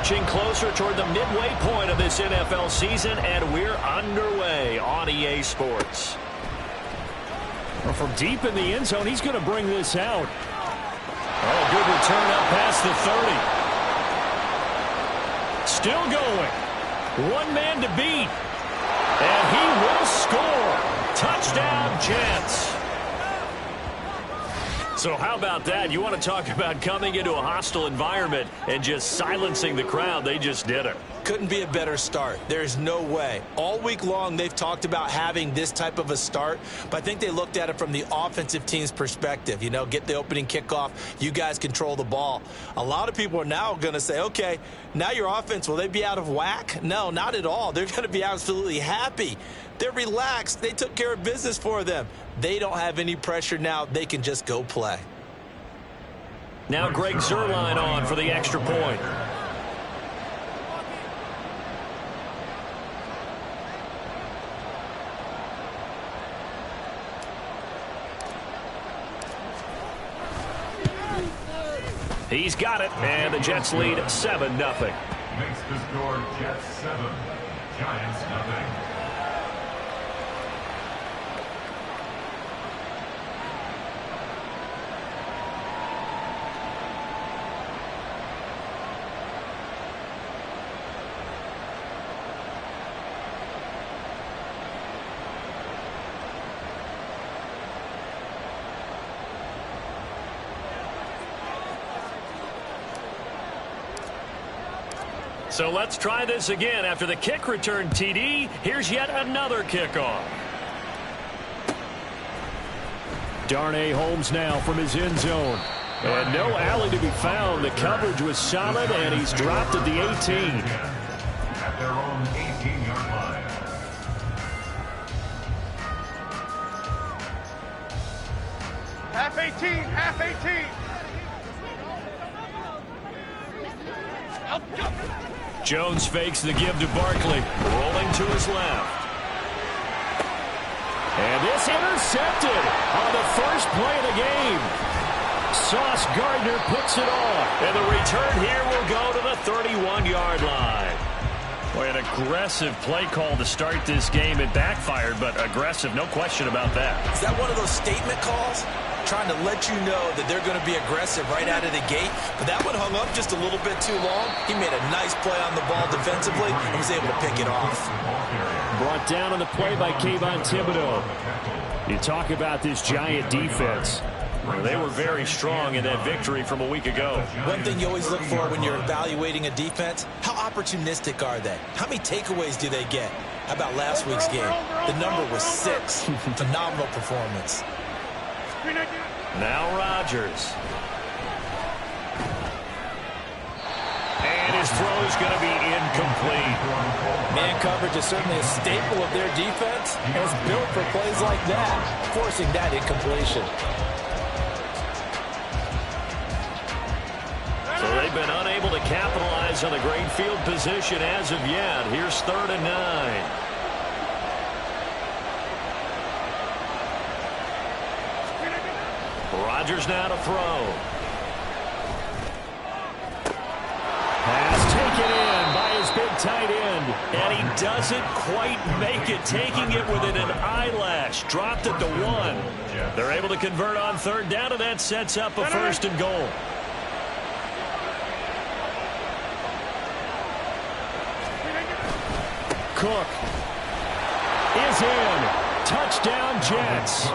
inching closer toward the midway point of this NFL season, and we're underway on EA Sports. Well, from deep in the end zone, he's going to bring this out. Oh, good return up past the 30. Still going. One man to beat. And he will score. Touchdown, Jets. So how about that? You want to talk about coming into a hostile environment and just silencing the crowd. They just did it. Couldn't be a better start. There's no way. All week long, they've talked about having this type of a start, but I think they looked at it from the offensive team's perspective. You know, get the opening kickoff. You guys control the ball. A lot of people are now going to say, okay, now your offense, will they be out of whack? No, not at all. They're going to be absolutely happy. They're relaxed. They took care of business for them. They don't have any pressure now. They can just go play. Now Greg Zuerlein on for the extra point. He's got it, and the Jets lead 7-0. Makes the score Jets 7, Giants 0. So let's try this again. After the kick return TD, here's yet another kickoff. Darnay Holmes now from his end zone. And no alley to be found. The coverage was solid, and he's dropped at the 18. At their own 18-yard line. Half 18, half 18. Jones fakes the give to Barkley, rolling to his left. And this intercepted on the first play of the game. Sauce Gardner puts it on. And the return here will go to the 31-yard line. Boy, an aggressive play call to start this game. It backfired, but aggressive, no question about that. Is that one of those statement calls? Trying to let you know that they're going to be aggressive right out of the gate. But that one hung up just a little bit too long. He made a nice play on the ball defensively and was able to pick it off. Brought down on the play by Kayvon Thibodeaux. You talk about this Giant defense. Well, they were very strong in that victory from a week ago. One thing you always look for when you're evaluating a defense, how opportunistic are they? How many takeaways do they get? How about last week's game? The number was 6. Phenomenal performance. Now Rodgers. And his throw is going to be incomplete. Man coverage is certainly a staple of their defense, and it's built for plays like that, forcing that incompletion. So they've been unable to capitalize on the great field position as of yet. Here's 3rd and 9. Rodgers now to throw. Pass taken in by his big tight end. And he doesn't quite make it, taking it within an eyelash. Dropped at the 1. They're able to convert on 3rd down, and that sets up a 1st and goal. Cook is in. Touchdown, Jets.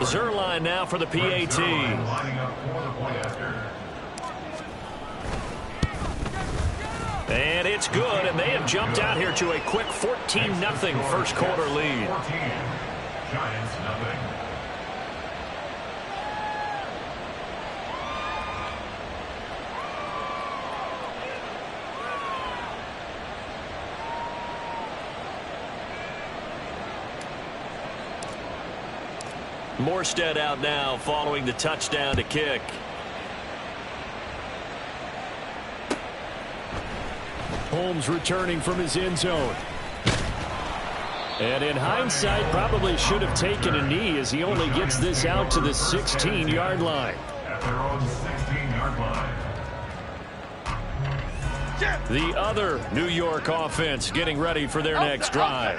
Zuerlein now for the PAT. And it's good, and they have jumped out here to a quick 14-0 first quarter lead. Giants 0. Morstead out now following the touchdown to kick. Holmes returning from his end zone. And in hindsight, probably should have taken a knee as he only gets this out to the 16-yard line. At their own 16-yard line. The other New York offense getting ready for their next drive.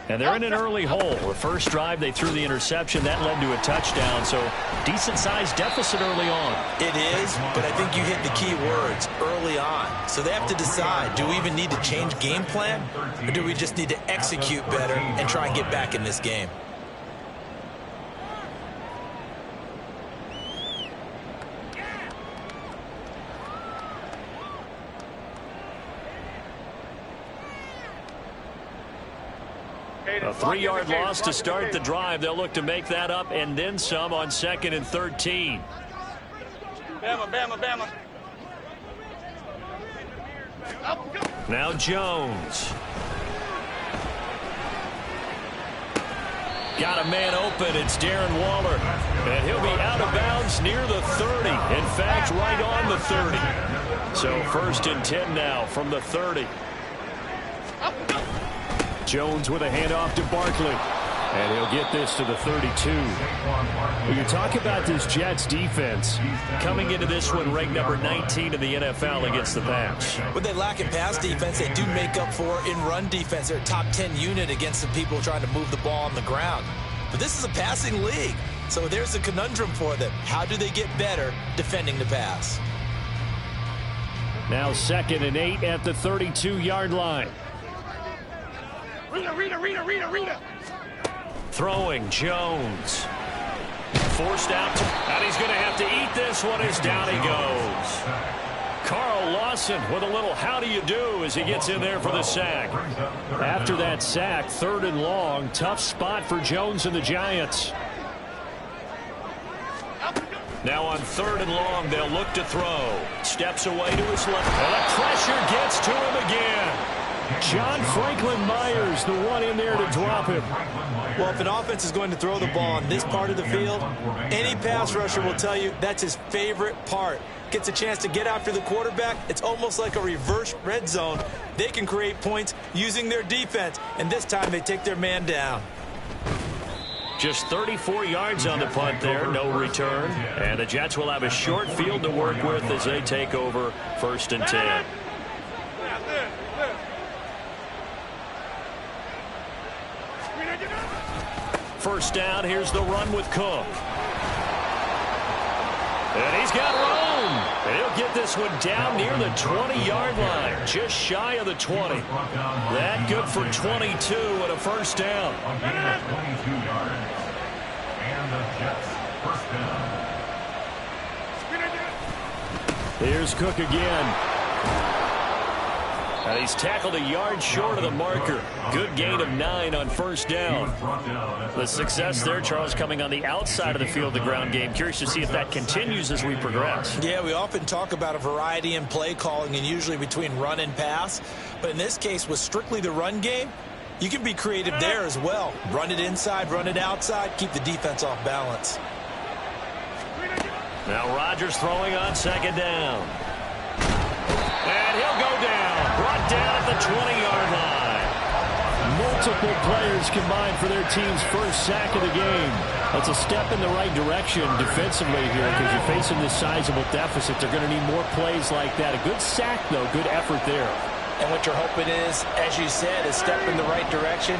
And they're in an early hole. The first drive, they threw the interception. That led to a touchdown, so decent-sized deficit early on. It is, but I think you hit the key words, early on. So they have to decide, do we even need to change game plan, or do we just need to execute better and try and get back in this game? A 3-yard loss to start the drive. They'll look to make that up and then some on 2nd and 13. Bama. Now Jones. Got a man open. It's Darren Waller. And he'll be out of bounds near the 30. In fact, right on the 30. So 1st and 10 now from the 30. Jones with a handoff to Barkley. And he'll get this to the 32. When you talk about this Jets defense, coming into this one ranked number 19 in the NFL against the pass. What they lack in pass defense, they do make up for in run defense. They're a top 10 unit against the people trying to move the ball on the ground. But this is a passing league, so there's a conundrum for them. How do they get better defending the pass? Now 2nd and 8 at the 32-yard line. Rita. Throwing Jones. Forced out, and he's going to have to eat this one as down he goes. Carl Lawson with a little how do you do as he gets in there for the sack. After that sack, 3rd and long, tough spot for Jones and the Giants. Now on 3rd and long, they'll look to throw. Steps away to his left. And the pressure gets to him again. John Franklin Myers, the one in there to drop him. Well, if an offense is going to throw the ball on this part of the field, any pass rusher will tell you that's his favorite part. Gets a chance to get after the quarterback. It's almost like a reverse red zone. They can create points using their defense, and this time they take their man down. Just 34 yards on the punt there, no return. And the Jets will have a short field to work with as they take over 1st and 10. First down, here's the run with Cook. And he's got room. And he'll get this one down near the 20-yard line, just shy of the 20. That good for 22 and a first down. Again, 22 yards. And the Jets first down. Here's Cook again. And he's tackled a yard short of the marker. Good gain of 9 on first down. The success there, Charles, coming on the outside of the field, the ground game. Curious to see if that continues as we progress. Yeah, we often talk about a variety in play calling and usually between run and pass. But in this case, with strictly the run game, you can be creative there as well. Run it inside, run it outside, keep the defense off balance. Now Rodgers throwing on 2nd down. And he'll go down. Brought down at the 20-yard line. Multiple players combined for their team's first sack of the game. That's a step in the right direction defensively here because you're facing this sizable deficit. They're going to need more plays like that. A good sack, though. Good effort there. And what you're hoping is, as you said, a step in the right direction,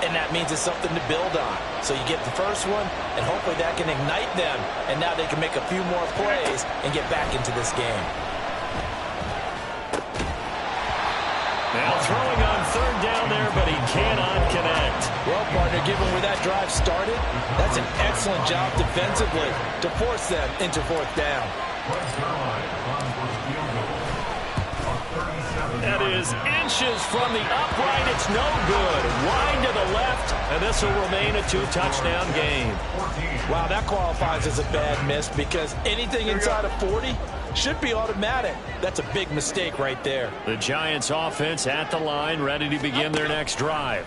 and that means it's something to build on. So you get the first one, and hopefully that can ignite them, and now they can make a few more plays and get back into this game. Now throwing on 3rd down there, but he cannot connect. Well, partner, given where that drive started, that's an excellent job defensively to force them into 4th down. That is inches from the upright. It's no good. Wide to the left, and this will remain a 2-touchdown game. Wow, that qualifies as a bad miss because anything inside of 40 should be automatic. That's a big mistake right there. The Giants offense at the line, ready to begin their next drive.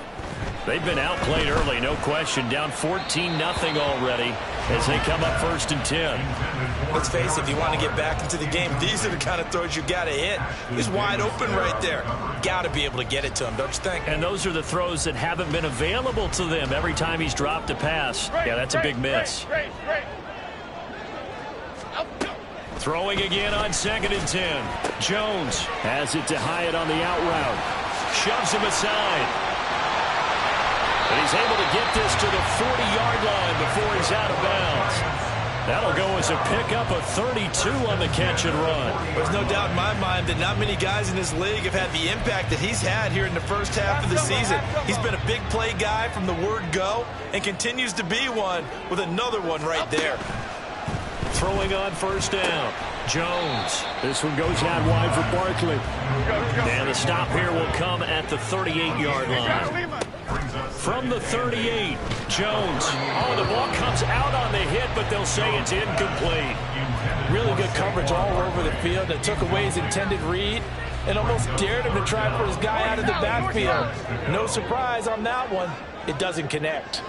They've been outplayed early, no question. Down 14-0 already as they come up 1st and 10. Let's face it, if you want to get back into the game, these are the kind of throws you got to hit. He's wide open right there. Got to be able to get it to him, don't you think? And those are the throws that haven't been available to them every time he's dropped a pass. Yeah, that's a big miss. Throwing again on 2nd and 10. Jones has it to Hyatt on the out route. Shoves him aside. And he's able to get this to the 40-yard line before he's out of bounds. That'll go as a pickup of 32 on the catch and run. There's no doubt in my mind that not many guys in this league have had the impact that he's had here in the first half of the season. He's been a big play guy from the word go and continues to be one with another one right there. Throwing on 1st down. Jones. This one goes out wide for Barkley. And the stop here will come at the 38-yard line. From the 38, Jones. Oh, the ball comes out on the hit, but they'll say it's incomplete. Really good coverage all over the field that took away his intended read and almost dared him to try for his guy out of the backfield. No surprise on that one. It doesn't connect.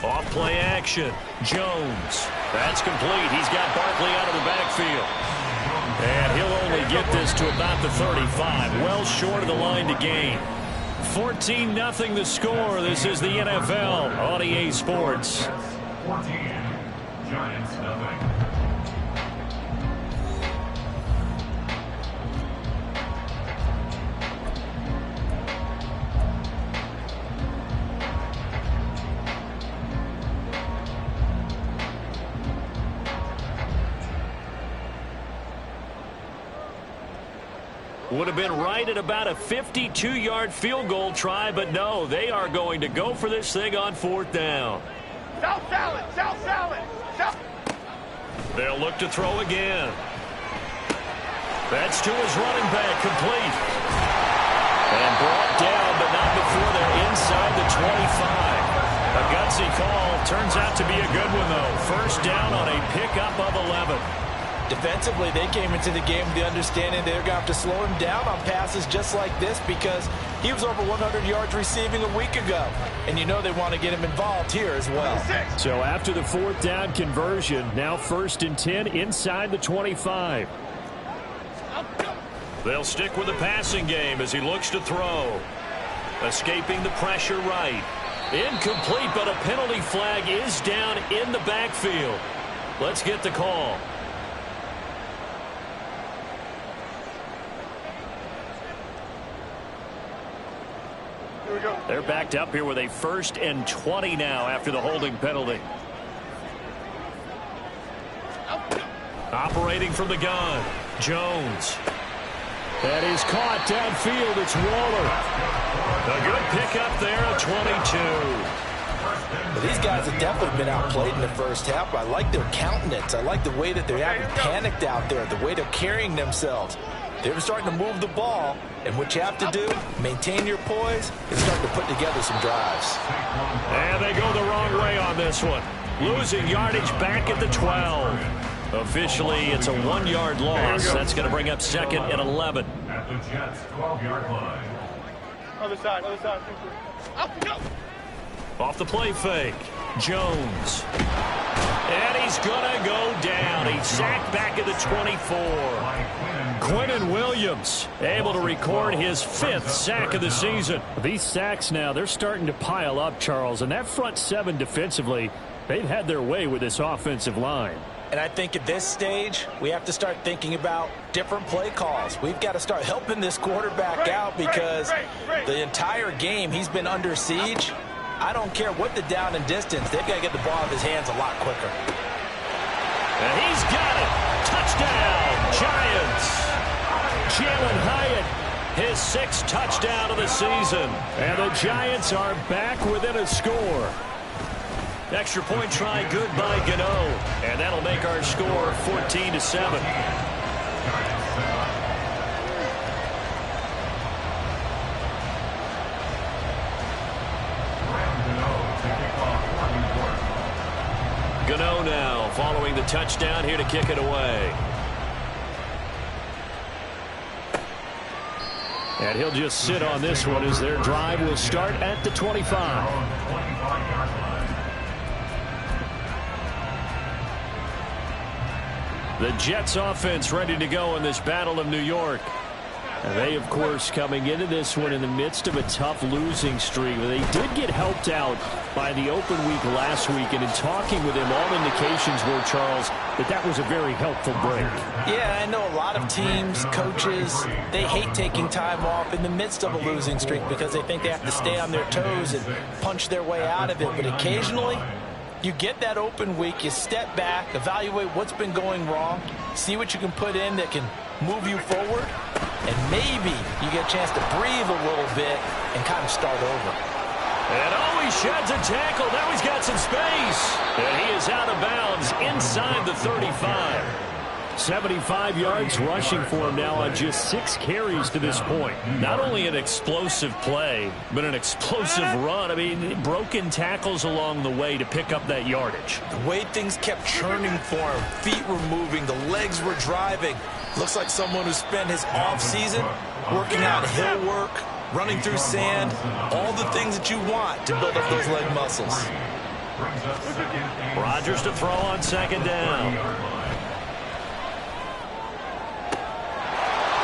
Off play action. Jones. That's complete. He's got Barkley out of the backfield. And he'll only get this to about the 35. Well short of the line to gain. 14-0 the score. This is the NFL on EA Sports. 14. Giants nothing. Would have been right at about a 52-yard field goal try, but no, they are going to go for this thing on 4th down. South salad, south salad, south. They'll look to throw again. That's to his running back, complete. And brought down, but not before they're inside the 25. A gutsy call. Turns out to be a good one, though. 1st down on a pickup of 11. Defensively, they came into the game with the understanding they're going to have to slow him down on passes just like this because he was over 100 yards receiving a week ago. And you know they want to get him involved here as well. So after the 4th down conversion, now 1st and 10 inside the 25. They'll stick with the passing game as he looks to throw. Escaping the pressure right. Incomplete, but a penalty flag is down in the backfield. Let's get the call. They're backed up here with a 1st and 20 now after the holding penalty. Operating from the gun, Jones. That is caught downfield. It's Waller. A good pickup there at 22. But these guys have definitely been outplayed in the first half. I like their countenance. I like the way that they haven't panicked out there, the way they're carrying themselves. They're starting to move the ball, and what you have to do, maintain your poise, and start to put together some drives. And they go the wrong way on this one. Losing yardage back at the 12. Officially, it's a 1-yard loss. That's going to bring up 2nd and 11. At the Jets' 12-yard line. Other side, other side. Off the play fake, Jones. And he's going to go down. He's sacked back at the 24. Quinnen Williams able to record his 5th sack of the season. These sacks now, they're starting to pile up, Charles. And that front 7 defensively, they've had their way with this offensive line. And I think at this stage, we have to start thinking about different play calls. We've got to start helping this quarterback out because the entire game he's been under siege. I don't care what the down and distance. They've got to get the ball out of his hands a lot quicker. And he's got it. Touchdown, Giants. Jalin Hyatt, his 6th touchdown of the season. And the Giants are back within a score. Extra point try good by Gano. And that'll make our score 14-7. Gano now following the touchdown here to kick it away. And he'll just sit on this one as their drive will start at the 25. The Jets offense ready to go in this Battle of New York. And they, of course, coming into this one in the midst of a tough losing streak. They did get helped out by the open week last week, and in talking with him, all indications were, Charles, that was a very helpful break. Yeah, I know a lot of teams, coaches, they hate taking time off in the midst of a losing streak because they think they have to stay on their toes and punch their way out of it. But occasionally, you get that open week, you step back, evaluate what's been going wrong, see what you can put in that can move you forward, and maybe you get a chance to breathe a little bit and kind of start over. And he sheds a tackle. Now he's got some space. And he is out of bounds inside the 35. 75 yards rushing for him now on just 6 carries to this point. Not only an explosive play, but an explosive run. I mean, broken tackles along the way to pick up that yardage. The way things kept churning for him, feet were moving, the legs were driving. Looks like someone who spent his offseason working out hill work, running through sand, all the things that you want to build up those leg muscles. Rodgers to throw on second down.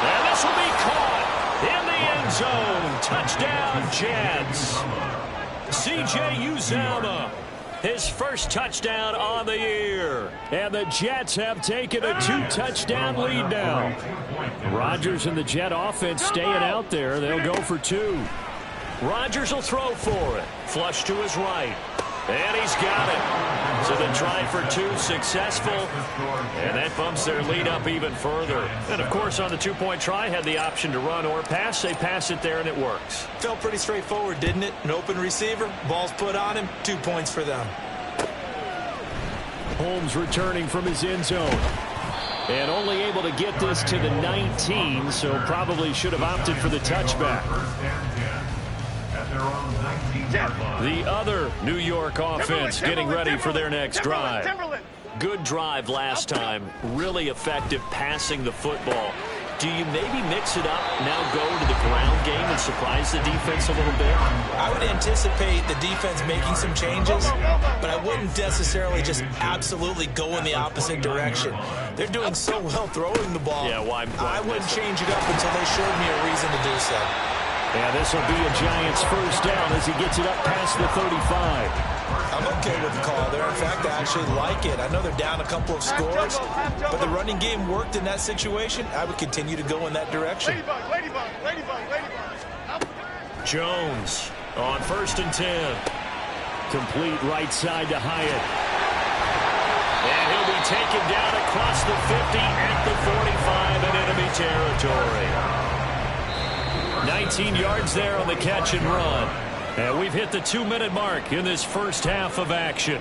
And this will be caught in the end zone. Touchdown, Jets. C.J. Uzomah, his first touchdown on the year. And the Jets have taken a 2-touchdown lead now. Rodgers and the Jet offense staying out there. They'll go for 2. Rodgers will throw for it. Flush to his right. And he's got it. So the try for 2 successful. And that bumps their lead up even further. And, of course, on the 2-point try, had the option to run or pass. They pass it there, and it works. Felt pretty straightforward, didn't it? An open receiver, ball's put on him, 2 points for them. Holmes returning from his end zone. And only able to get this to the 19, so probably should have opted for the touchback. The other New York offense getting ready for their next drive. Good drive last time. Really effective passing the football. Do you maybe mix it up, now go to the ground game and surprise the defense a little bit? I would anticipate the defense making some changes, but I wouldn't necessarily just absolutely go in the opposite direction. They're doing so well throwing the ball. Yeah, why I wouldn't change it up until they showed me a reason to do so. Yeah, this will be a Giants first down as he gets it up past the 35. I'm okay with the call there. In fact, I actually like it. I know they're down a couple of scores, but the running game worked in that situation. I would continue to go in that direction. Jones on 1st and 10. Complete right side to Hyatt. And he'll be taken down across the 50 at the 45 in enemy territory. 19 yards there on the catch and run. And we've hit the 2-minute mark in this first half of action.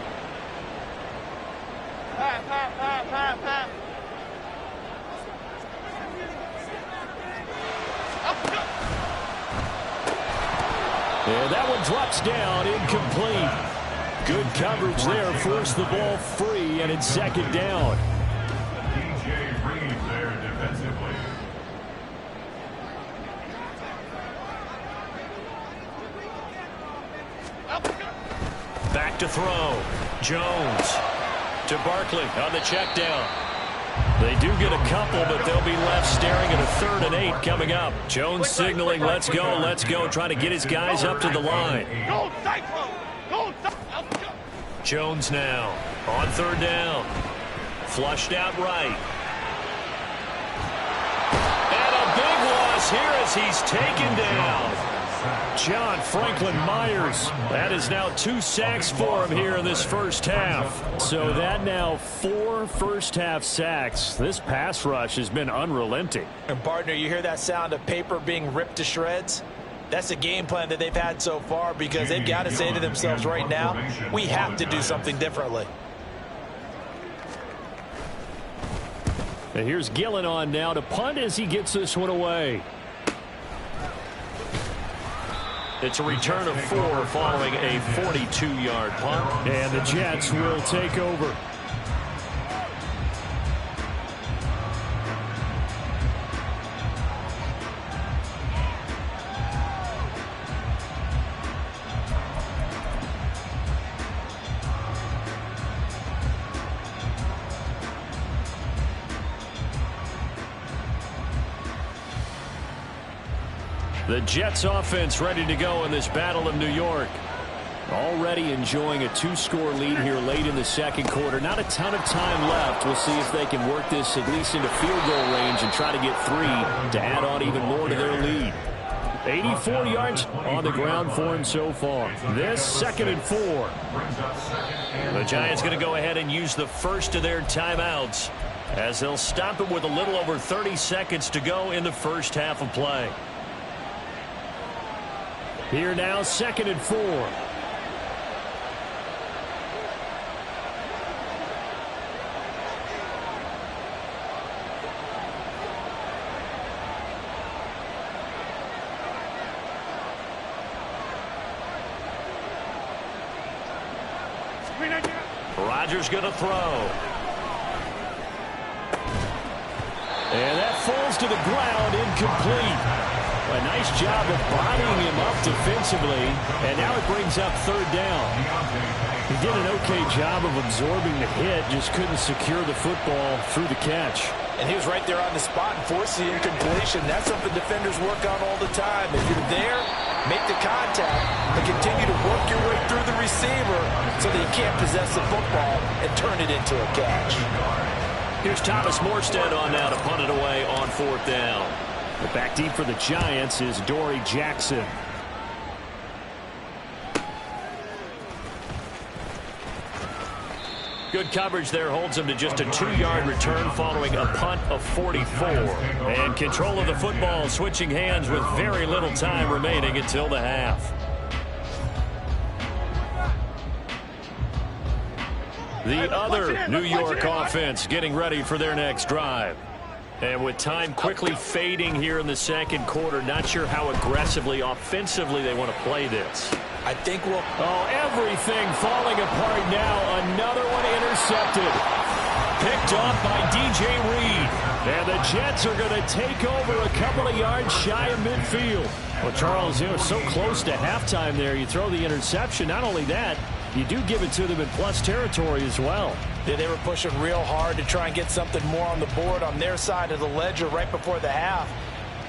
And that one drops down, incomplete. Good coverage there, forced the ball free, and it's second down. DJ Reed there defensively. Back to throw. Jones to Barkley on the check down. They do get a couple, but they'll be left staring at a 3rd and 8 coming up. Jones signaling, let's go, trying to get his guys up to the line. Jones now on 3rd down. Flushed out right. And a big loss here as he's taken down. John Franklin Myers. That is now 2 sacks for him here in this first half. So that now 4 first-half sacks. This pass rush has been unrelenting. And, partner, you hear that sound of paper being ripped to shreds? That's the game plan that they've had so far because they've got to say to themselves right now, we have to do something differently. And here's Gillen on now to punt as he gets this one away. It's a return of 4 following a 42-yard punt. And the Jets will take over. The Jets offense ready to go in this Battle of New York. Already enjoying a 2-score lead here late in the second quarter. Not a ton of time left. We'll see if they can work this at least into field goal range and try to get 3 to add on even more to their lead. 84 yards on the ground for him so far. This 2nd and 4. The Giants going to go ahead and use the first of their timeouts as they'll stop it with a little over 30 seconds to go in the first half of play. Here now, 2nd and 4. Rodgers going to throw. And that falls to the ground, incomplete. A nice job of bodying him up defensively, and now it brings up 3rd down. He did an okay job of absorbing the hit, just couldn't secure the football through the catch. And he was right there on the spot and forced the incompletion. That's something defenders work on all the time. If you're there, make the contact, but continue to work your way through the receiver so that you can't possess the football and turn it into a catch. Here's Thomas Morstead on now to punt it away on 4th down. The back deep for the Giants is Dory Jackson. Good coverage there holds him to just a 2-yard return following a punt of 44. And control of the football switching hands with very little time remaining until the half. The other New York offense getting ready for their next drive. And with time quickly fading here in the second quarter, not sure how aggressively, offensively they want to play this. I think we'll... Oh, everything falling apart now. Another one intercepted. Picked off by DJ Reed. And the Jets are going to take over a couple of yards shy of midfield. Well, Charles, so close to halftime there. You throw the interception. Not only that, you do give it to them in plus territory as well. Yeah, they were pushing real hard to try and get something more on the board on their side of the ledger right before the half.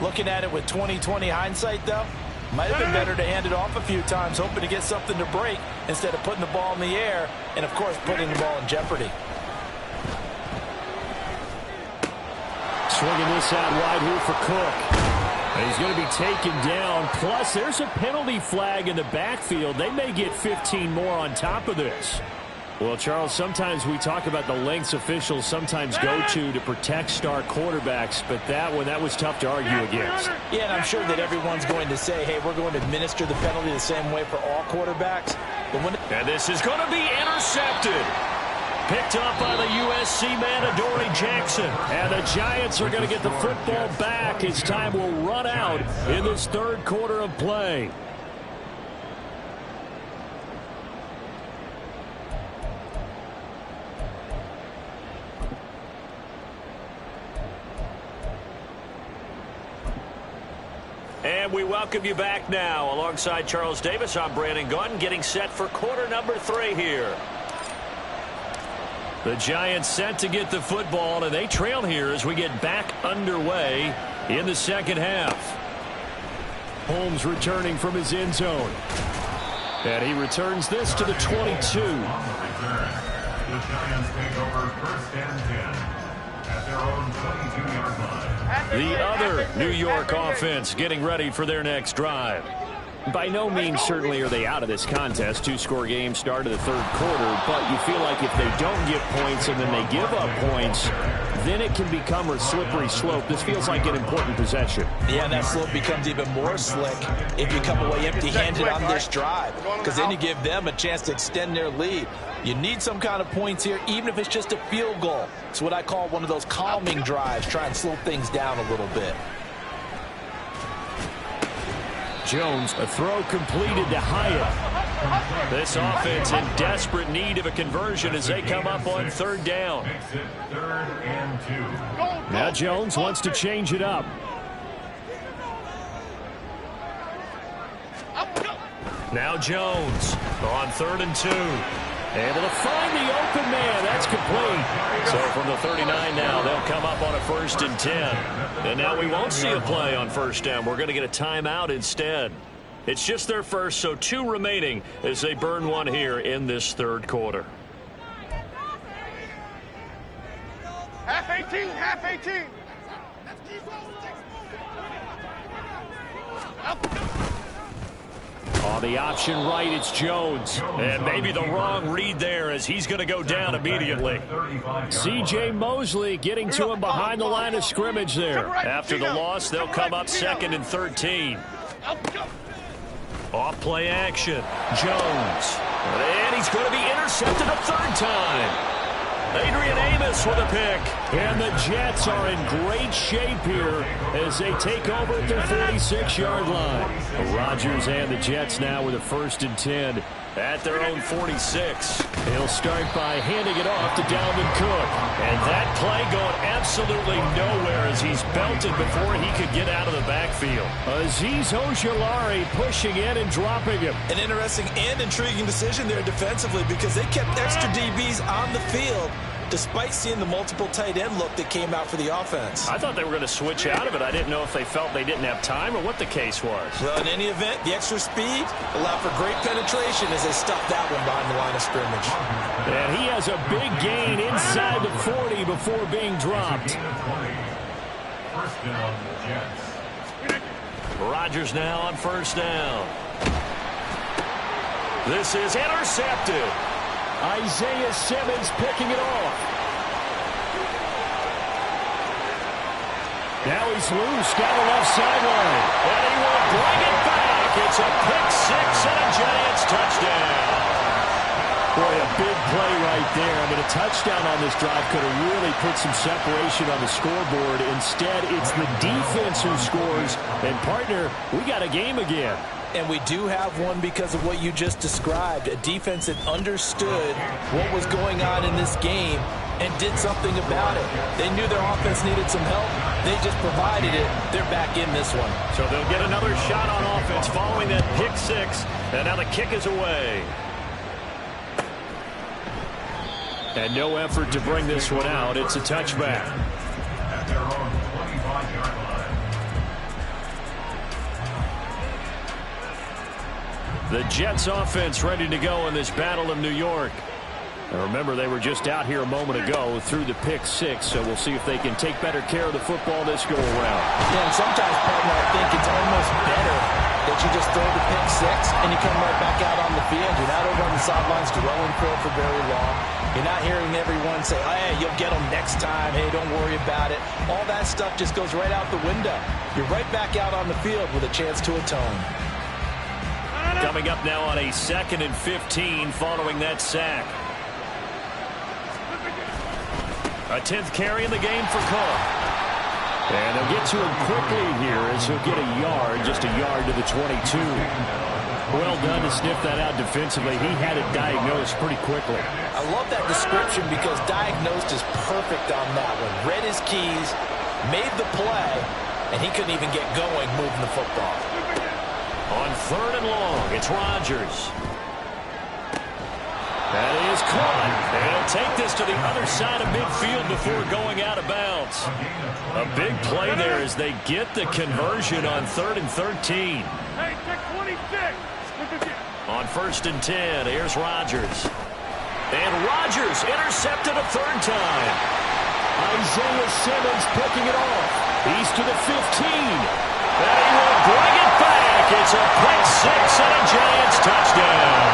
Looking at it with 20/20 hindsight, though, might have been better to hand it off a few times, hoping to get something to break instead of putting the ball in the air and, of course, putting the ball in jeopardy. Swinging this out wide here for Cook. And he's going to be taken down. Plus, there's a penalty flag in the backfield. They may get 15 more on top of this. Well, Charles, sometimes we talk about the lengths officials sometimes go to protect star quarterbacks, but that was tough to argue against. Yeah, and I'm sure that everyone's going to say, hey, we're going to administer the penalty the same way for all quarterbacks. But when and this is going to be intercepted. Picked up by the USC man, Adoree Jackson. And the Giants are going to get the football back as time will run out in this third quarter of play. And we welcome you back now. Alongside Charles Davis, I'm Brandon Gunn, getting set for quarter number 3 here. The Giants set to get the football, and they trail here as we get back underway in the second half. Holmes returning from his end zone. And he returns this to the 22. The Giants take over 1st and 10 at their own 22-yard line. The other New York offense getting ready for their next drive. By no means certainly are they out of this contest. 2-score game start of the third quarter, but you feel like if they don't get points and then they give up points, then it can become a slippery slope. This feels like an important possession. Yeah, that slope becomes even more slick if you come away empty-handed on this drive, because then you give them a chance to extend their lead. You need some kind of points here, even if it's just a field goal. It's what I call one of those calming drives. Try and slow things down a little bit. Jones, a throw completed to Hyatt. This offense in desperate need of a conversion as they come up on 3rd down. Makes it 3rd and 2. Now Jones wants to change it up. Now Jones on 3rd and 2. Able to find the open man. That's complete. So from the 39 now, they'll come up on a 1st and 10. And now we won't see a play on 1st down. We're going to get a timeout instead. It's just their first, so 2 remaining as they burn one here in this 3rd quarter. Half 18, half 18. On the option right, it's Jones. And maybe the wrong read there as he's going to go down immediately. C.J. Mosley getting to him behind the line of scrimmage there. After the loss, they'll come up 2nd and 13. Off play action. Jones. And he's going to be intercepted a 3rd time. Adrian Amos with a pick. And the Jets are in great shape here as they take over at their 46-yard line. Rodgers and the Jets now with a 1st and 10 at their own 46. He'll start by handing it off to Dalvin Cook. And that play going absolutely nowhere as he's belted before he could get out of the backfield. Azeez Ojulari pushing in and dropping him. An interesting and intriguing decision there defensively because they kept extra DBs on the field despite seeing the multiple tight end look that came out for the offense. I thought they were going to switch out of it. I didn't know if they felt they didn't have time or what the case was. Well, in any event, the extra speed allowed for great penetration as they stuffed that one behind the line of scrimmage. And he has a big gain inside the 40 before being dropped. First down, Jets. Rodgers now on 1st down. This is intercepted. Isaiah Simmons picking it off. Now he's loose down the left sideline. And he will bring it back. It's a pick 6 and a Giants touchdown. Boy, a big play right there. I mean, a touchdown on this drive could have really put some separation on the scoreboard. Instead, it's the defense who scores. And, partner, we got a game again. And we do have one because of what you just described. A defense that understood what was going on in this game and did something about it. They knew their offense needed some help. They just provided it. They're back in this one. So they'll get another shot on offense following that pick 6. And now the kick is away. And no effort to bring this one out. It's a touchback. At their own 25-yard line. The Jets offense ready to go in this battle of New York. And remember, they were just out here a moment ago through the pick 6, so we'll see if they can take better care of the football this go around. Yeah, and sometimes, partner, I think it's almost better that you just throw the pick 6 and you come right back out on the field. You're not over on the sidelines dwelling for very long. You're not hearing everyone say, hey, you'll get them next time. Hey, don't worry about it. All that stuff just goes right out the window. You're right back out on the field with a chance to atone. Coming up now on a 2nd and 15 following that sack. A 10th carry in the game for Cook. And they'll get to him quickly here as he'll get a yard, just a yard to the 22. Well done to sniff that out defensively. He had it diagnosed pretty quickly. I love that description because diagnosed is perfect on that one. Read his keys, made the play, and he couldn't even get going moving the football. On 3rd and long, it's Rodgers. That is caught. And he'll take this to the other side of midfield before going out of bounds. A big play there as they get the conversion on 3rd and 13. Hey, check 26. On 1st and 10, here's Rodgers. And Rodgers intercepted a 3rd time. Isaiah Simmons picking it off. He's to the 15. And he will bring it back. It's a pick 6 and a Giants touchdown.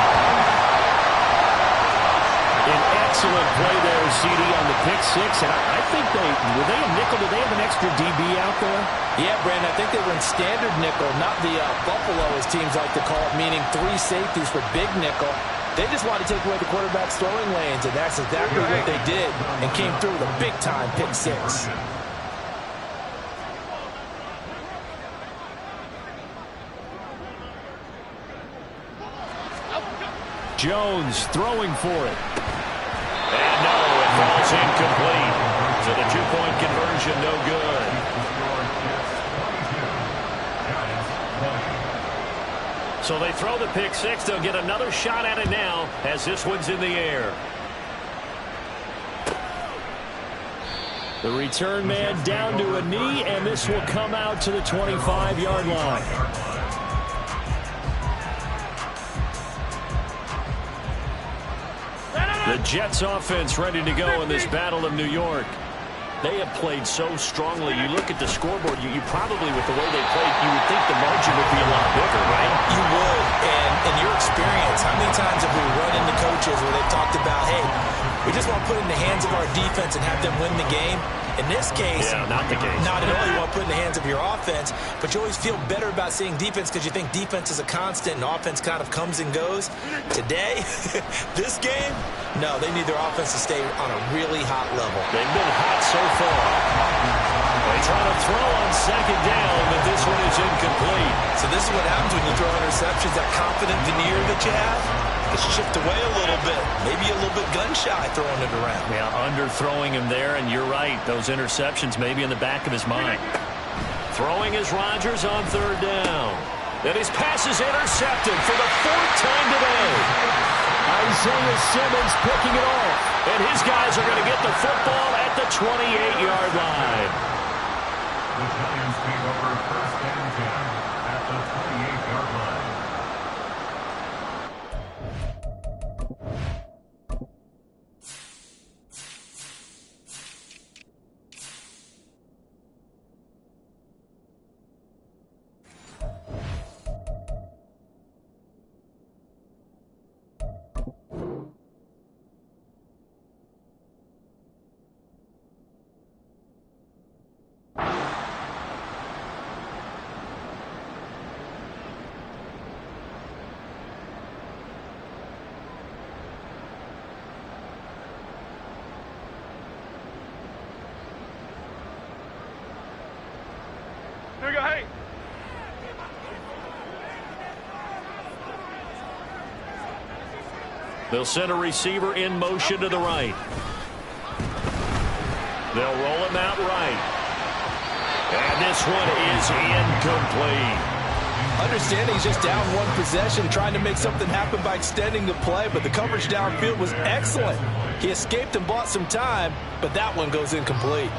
An excellent play there, CD, on the pick 6. And I think were they a nickel? Did they have an extra DB out there? Yeah, Brandon, I think they were in standard nickel, not the Buffalo, as teams like to call it, meaning 3 safeties for big nickel. They just wanted to take away the quarterback's throwing lanes, and that's exactly what they did and came through with a big-time pick 6. Jones throwing for it. And no, it falls incomplete. So the 2-point conversion, no good. So they throw the pick six. They'll get another shot at it now as this one's in the air. The return man down to a knee, and this will come out to the 25-yard line. The Jets offense ready to go in this Battle of New York. They have played so strongly. You look at the scoreboard, you probably, with the way they played, you would think the margin would be a lot bigger, right? You would. And in your experience, how many times have we run into coaches where they've talked about, hey, we just want to put it in the hands of our defense and have them win the game? In this case, not the case. Not at all. You want to put it in the hands of your offense, but you always feel better about seeing defense because you think defense is a constant and offense kind of comes and goes. Today, this game, no, they need their offense to stay on a really hot level. They've been hot so far. They try to throw on second down, but this one is incomplete. So this is what happens when you throw interceptions, that confident veneer that you have. It's shift away a little bit, maybe a little bit gun-shy throwing it around. Yeah, underthrowing him there, and you're right. Those interceptions may be in the back of his mind. Throwing is Rodgers on third down. And his pass is intercepted for the fourth time today. Isaiah Simmons picking it off. And his guys are going to get the football at the 28-yard line. The Giants take over first and 10 at the 28-yard line. Here we go, hey. They'll send a receiver in motion to the right. They'll roll him out right. And this one is incomplete. Understand he's just down one possession, trying to make something happen by extending the play, but the coverage downfield was excellent. He escaped and bought some time, but that one goes incomplete.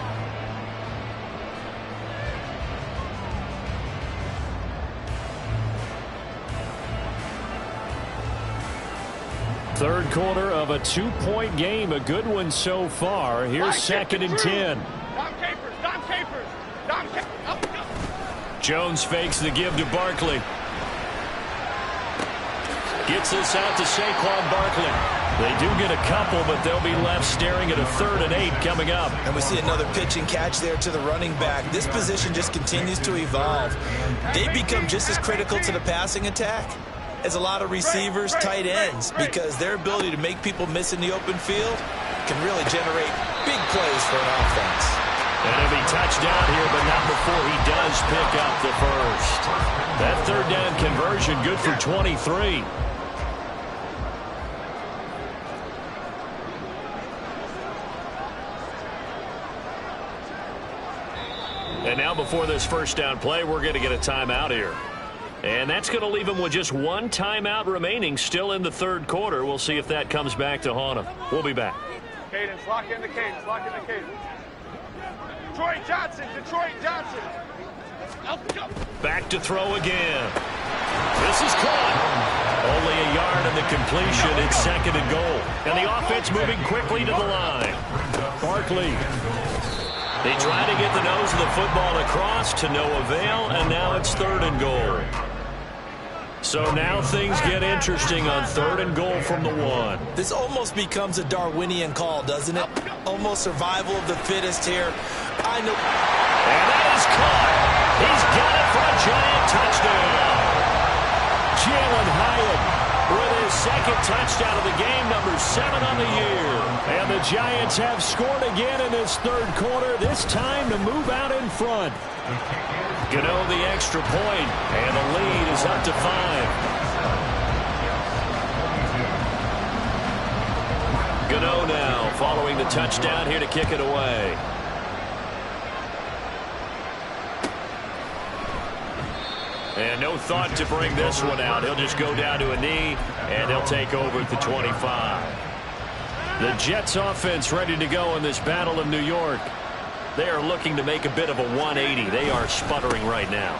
Third quarter of a two-point game, a good one so far. Here's second and 10. Dom Capers, Dom Capers, Dom Capers. Up, up. Jones fakes the give to Barkley. Gets this out to Saquon Barkley. They do get a couple, but they'll be left staring at a 3rd and 8 coming up. And we see another pitch and catch there to the running back. This position just continues to evolve. They become just as critical to the passing attack as a lot of receivers, tight ends, because their ability to make people miss in the open field can really generate big plays for an offense. And he'll be touched down here, but not before he does pick up the first. That 3rd down conversion, good for 23. And now before this first down play, we're going to get a timeout here. And that's going to leave him with just one timeout remaining still in the third quarter. We'll see if that comes back to haunt him. We'll be back. Cadence, lock in the cadence, lock in the cadence. Detroit Johnson, Detroit Johnson. Let's go. Back to throw again. This is caught. Only a yard in the completion. It's second and goal. And the offense moving quickly to the line. Barkley. They try to get the nose of the football across to no avail, and now it's 3rd and goal. So now things get interesting on 3rd and goal from the 1. This almost becomes a Darwinian call, doesn't it? Almost survival of the fittest here. I know. And that is caught. He's got it for a giant touchdown. Jalen Hyatt with his second touchdown of the game, number 7 on the year. And the Giants have scored again in this third quarter, this time to move out in front. Gano the extra point, and the lead is up to 5. Gano now following the touchdown here to kick it away. And no thought to bring this one out. He'll just go down to a knee, and they'll take over at the 25. The Jets offense ready to go in this Battle of New York. They are looking to make a bit of a 180. They are sputtering right now.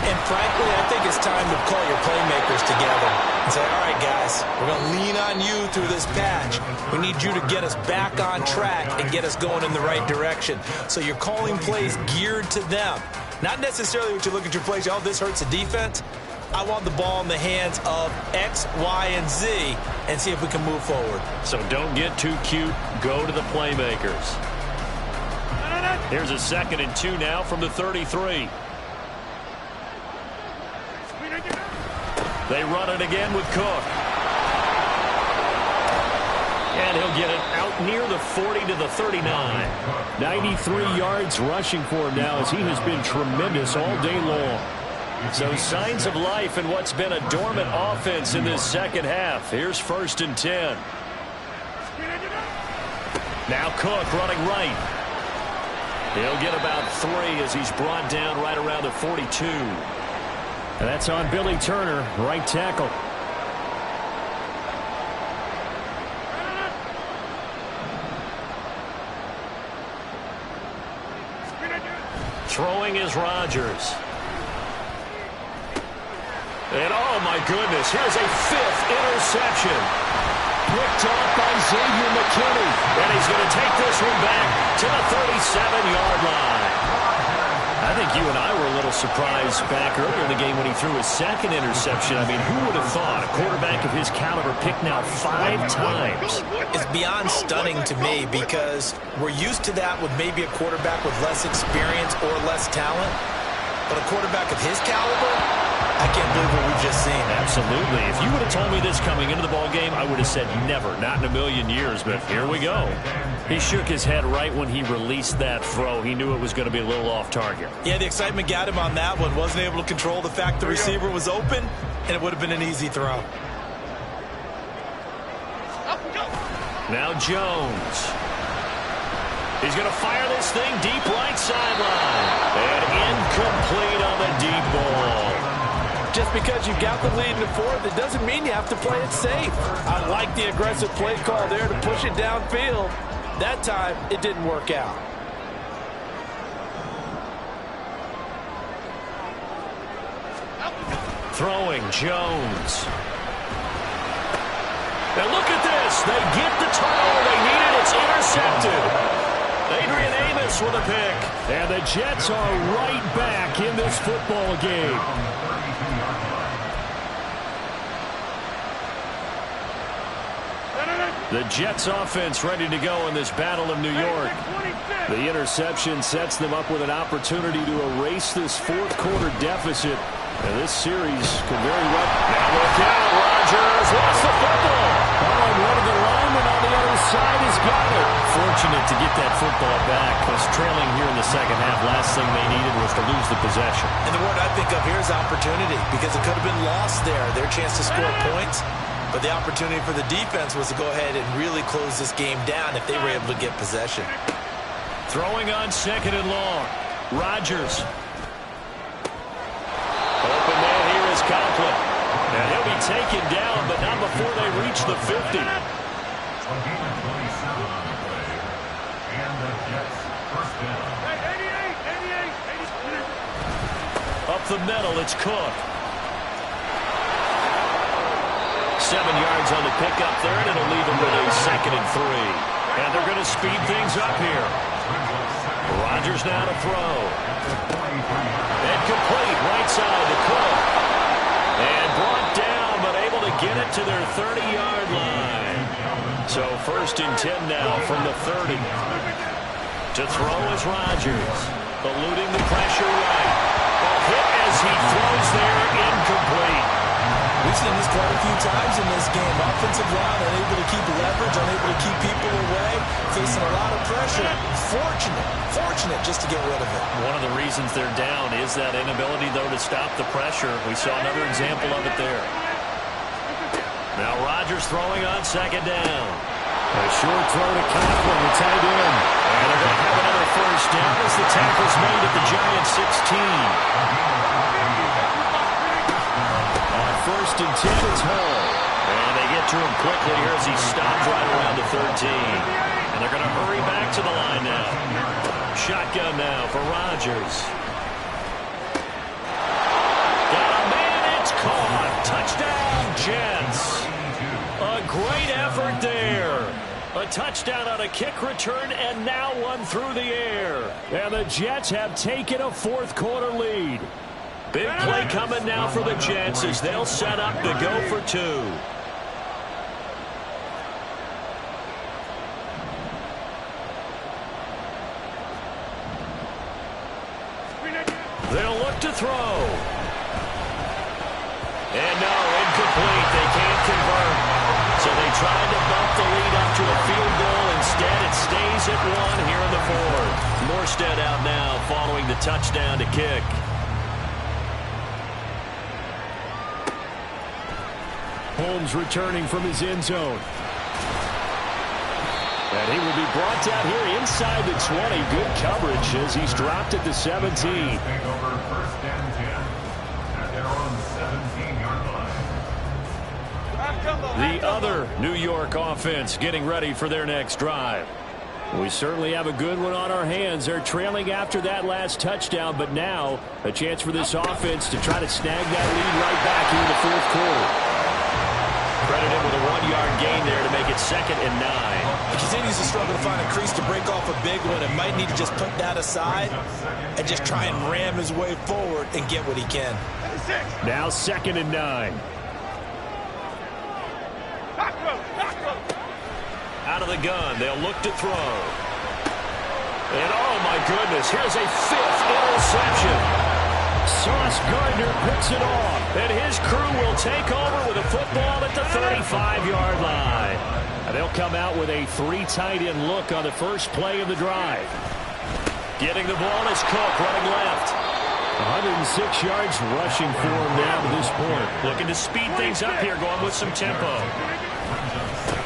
And frankly, I think it's time to call your playmakers together and say, all right, guys, we're going to lean on you through this patch. We need you to get us back on track and get us going in the right direction. So you're calling plays geared to them. Not necessarily what you look at your plays, oh, this hurts the defense. I want the ball in the hands of X, Y, and Z and see if we can move forward. So don't get too cute. Go to the playmakers. Here's a 2nd and 2 now from the 33. They run it again with Cook. And he'll get it out near the 40 to the 39. 93 yards rushing for him now as he has been tremendous all day long. So signs of life in what's been a dormant offense in this second half. Here's 1st and 10. Now Cook running right. He'll get about 3 as he's brought down right around the 42. And that's on Billy Turner, right tackle. Throwing is Rodgers. And oh my goodness, here's a 5th interception. Picked off by Xavier McKinney. And he's going to take this one back to the 37-yard line. I think you and I were a little surprised back earlier in the game when he threw his 2nd interception. I mean, who would have thought a quarterback of his caliber picked now 5 times? It's beyond stunning to me because we're used to that with maybe a quarterback with less experience or less talent. But a quarterback of his caliber, I can't believe what we've just seen. Absolutely. If you would have told me this coming into the ballgame, I would have said never, not in a million years, but here we go. He shook his head right when he released that throw. He knew it was going to be a little off target. Yeah, the excitement got him on that one. Wasn't able to control the fact the receiver was open, and it would have been an easy throw. Now Jones. He's going to fire this thing deep right sideline. And incomplete on the deep ball. Just because you've got the lead in the 4th, it doesn't mean you have to play it safe. I like the aggressive play call there to push it downfield. That time, it didn't work out. Throwing, Jones. Now look at this. They get the turnover they needed. It's intercepted. Adrian Amos with a pick. And the Jets are right back in this football game. The Jets offense ready to go in this Battle of New York. The interception sets them up with an opportunity to erase this 4th quarter deficit. And this series could very well. Now look out, Rodgers lost the football. Oh, and one of the linemen on the other side has got it. Fortunate to get that football back. Was trailing here in the second half. Last thing they needed was to lose the possession. And the word I think of here is opportunity, because it could have been lost there. Their chance to score points. But the opportunity for the defense was to go ahead and really close this game down if they were able to get possession. Throwing on 2nd and long. Rodgers. Open man here is Conklin. And he'll be taken down, but not before they reach the 50. Up the middle, it's Cook. 7 yards on the pickup there, and it'll leave them with a 2nd and 3. And they're going to speed things up here. Rodgers now to throw. And complete, right side to Cook. And brought down, but able to get it to their 30-yard line. So 1st and 10 now from the 30. To throw is Rodgers. Eluding the pressure right. A hit as he throws there, incomplete. We've seen this quite a few times in this game. Offensive line unable to keep leverage, unable to keep people away, facing a lot of pressure. Fortunate just to get rid of it. One of the reasons they're down is that inability, though, to stop the pressure. We saw another example of it there. Now Rodgers throwing on 2nd down. A short throw to Conklin, the tight end. And they're going to have another 1st down as the tackle's made at the Giants 16. first and 10. It's Hall. And they get to him quickly here as he stopped right around the 13. And they're going to hurry back to the line now. Shotgun now for Rodgers. Got a man, it's caught. Touchdown, Jets. A great effort there. A touchdown on a kick return, and now one through the air. And the Jets have taken a fourth-quarter lead. Big play coming now for the Jets as they'll set up to go for two. They'll look to throw. And no, incomplete. They can't convert. So they tried to bump the lead up to a field goal. Instead, it stays at one here in the fourth. Morstead out now following the touchdown to kick. Holmes returning from his end zone. And he will be brought down here inside the 20. Good coverage as he's dropped at the 17. Take over first and 10 at their own 17-yard line. The other New York offense getting ready for their next drive. We certainly have a good one on our hands. They're trailing after that last touchdown, but now a chance for this offense to try to snag that lead right back into the fourth quarter. Credited with a 1-yard gain there to make it 2nd and 9. He continues to struggle to find a crease to break off a big one and might need to just put that aside and just try and ram his way forward and get what he can. Now 2nd and 9. Out of the gun, they'll look to throw. And oh my goodness, here's a 5th interception. Sauce Gardner picks it off. And his crew will take over with a football at the 35-yard line. And they'll come out with a 3 tight end look on the first play of the drive. Getting the ball is Cook running left. 106 yards rushing for him now to this point. Looking to speed things up here, going with some tempo.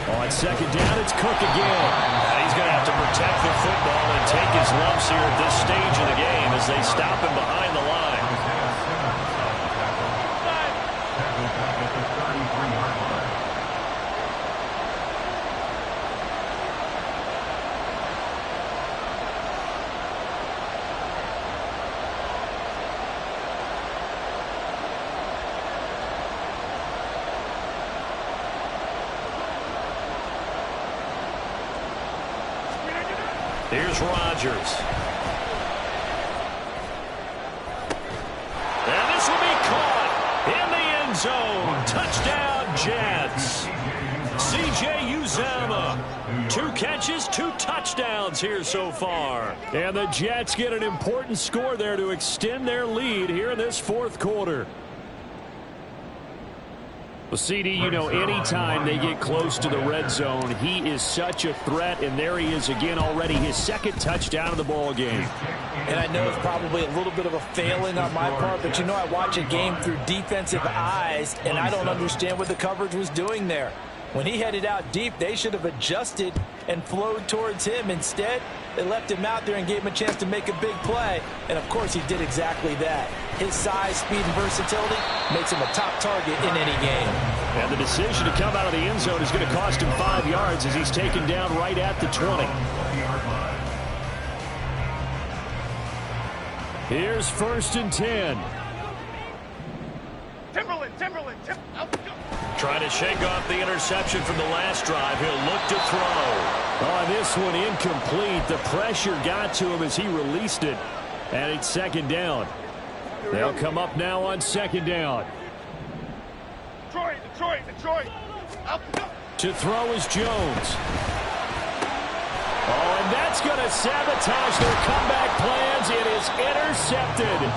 On 2nd down, it's Cook again. And he's going to have to protect the football and take his lumps here at this stage of the game as they stop him behind the line. Here's Rodgers. And this will be caught in the end zone. Touchdown, Jets. C.J. Uzomah. 2 catches, 2 touchdowns here so far. And the Jets get an important score there to extend their lead here in this fourth quarter. Well, CD, you know, anytime they get close to the red zone, he is such a threat, and there he is again already, his 2nd touchdown of the ball game. And I know it's probably a little bit of a failing on my part, but you know I watch a game through defensive eyes, and I don't understand what the coverage was doing there. When he headed out deep, they should have adjusted and flowed towards him. Instead, they left him out there and gave him a chance to make a big play. And, of course, he did exactly that. His size, speed, and versatility makes him a top target in any game. And the decision to come out of the end zone is going to cost him 5 yards as he's taken down right at the 20. Here's 1st and 10. Timberland. Trying to shake off the interception from the last drive. He'll look to throw. On this one, incomplete. The pressure got to him as he released it. And it's 2nd down. They'll come up now on 2nd down. Detroit. To throw is Jones. Oh, and that's going to sabotage their comeback plans. It is intercepted.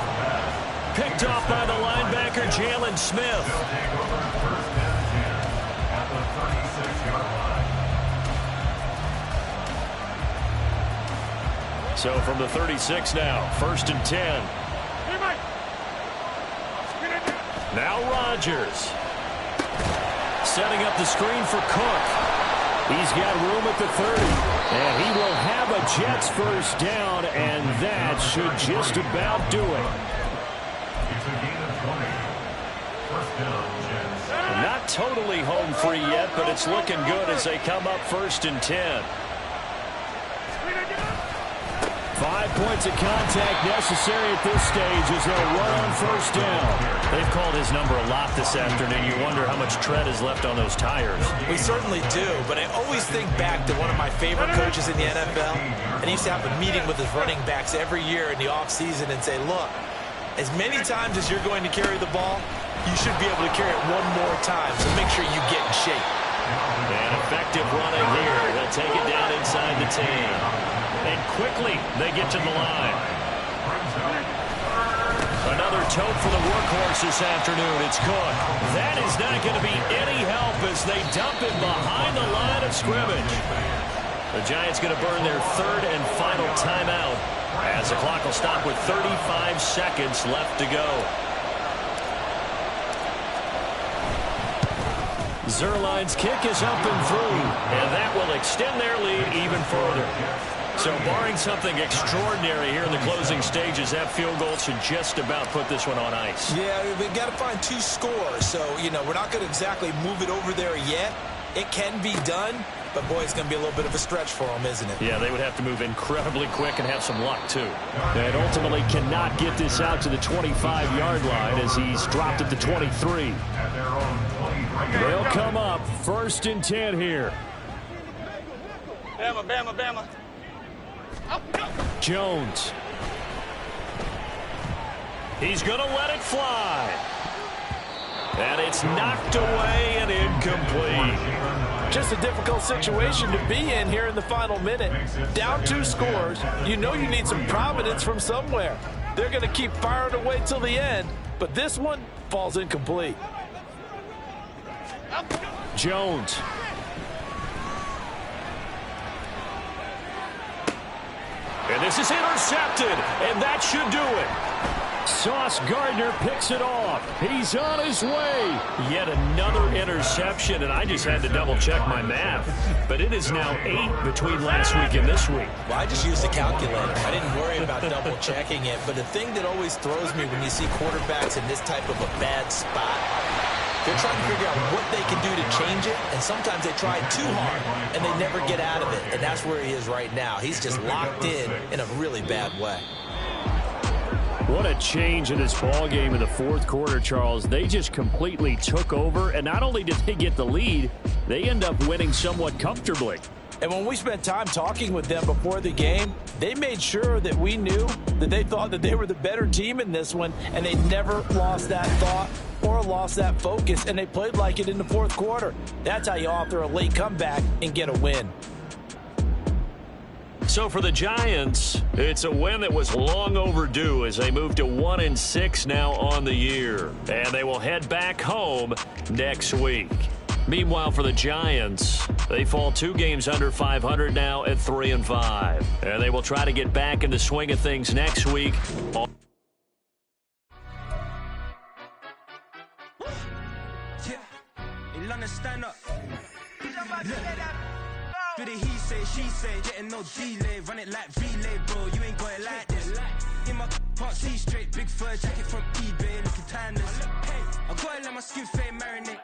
Picked off by the linebacker, Jalen Smith. So from the 36 now, 1st and 10. Now Rodgers. Setting up the screen for Cook. He's got room at the 30. And he will have a Jets first down, and that should just about do it. It's a gain of 20. First down, Jets. totally home free yet, but it's looking good as they come up 1st and 10. 5 points of contact necessary at this stage as they'll run on 1st down. They've called his number a lot this afternoon. You wonder how much tread is left on those tires. We certainly do, but I always think back to one of my favorite coaches in the NFL, and he used to have a meeting with his running backs every year in the offseason and say, look, as many times as you're going to carry the ball, you should be able to carry it one more time, so make sure you get in shape. And effective running here. They'll take it down inside the 10. And quickly, they get to the line. Another tote for the workhorse this afternoon. It's Cook. That is not going to be any help as they dump it behind the line of scrimmage. The Giants going to burn their 3rd and final timeout as the clock will stop with 35 seconds left to go. Zuerlein's kick is up and through, and that will extend their lead even further. So barring something extraordinary here in the closing stages, that field goal should just about put this one on ice. Yeah, we've got to find 2 scores. So, we're not going to exactly move it over there yet. It can be done, but, boy, it's going to be a little bit of a stretch for them, isn't it? Yeah, they would have to move incredibly quick and have some luck, too. And ultimately cannot get this out to the 25-yard line as he's dropped at the 23. They'll come up 1st and 10 here. Bama, Bama, Bama. Jones. He's going to let it fly. And it's knocked away and incomplete. Just a difficult situation to be in here in the final minute. Down 2 scores. You know you need some providence from somewhere. They're going to keep firing away till the end, but this one falls incomplete. Jones. And this is intercepted, and that should do it. Sauce Gardner picks it off. He's on his way. Yet another interception, and I just had to double-check my math. But it is now 8 between last week and this week. Well, I just used a calculator. I didn't worry about double-checking it. But the thing that always throws me when you see quarterbacks in this type of a bad spot, they're trying to figure out what they can do to change it, and sometimes they try too hard, and they never get out of it. And that's where he is right now. He's just locked in a really bad way. What a change in this ball game in the 4th quarter, Charles. They just completely took over, and not only did they get the lead, they end up winning somewhat comfortably. And when we spent time talking with them before the game, they made sure that we knew that they thought that they were the better team in this one, and they never lost that thought or lost that focus, and they played like it in the 4th quarter. That's how you author a late comeback and get a win. So for the Giants, it's a win that was long overdue as they move to 1-6 now on the year. And they will head back home next week. Meanwhile, for the Giants, they fall 2 games under 500 now at 3-5. And they will try to get back in the swing of things next week. Stand up. Do the he say, she say, getting no delay, run it like relay, bro. You ain't got it like this. In my can't see straight, big fur jacket from eBay, looking timeless. I gotta let my skin fade marinate.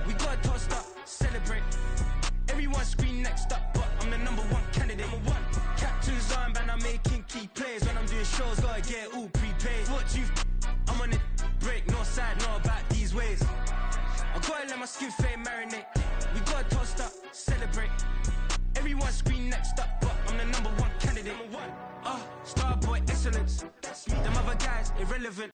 We gotta toast up, celebrate. Everyone scream next up, but I'm the #1 candidate. Captain's armband, I'm making key plays. When I'm doing shows, gotta get it all prepaid. What you? I'm on it, break, no side, no about these ways. I gotta let my skin fade marinate. We gotta toast up, celebrate. Everyone scream next up, but I'm the #1 candidate. Starboy excellence. Them other guys irrelevant.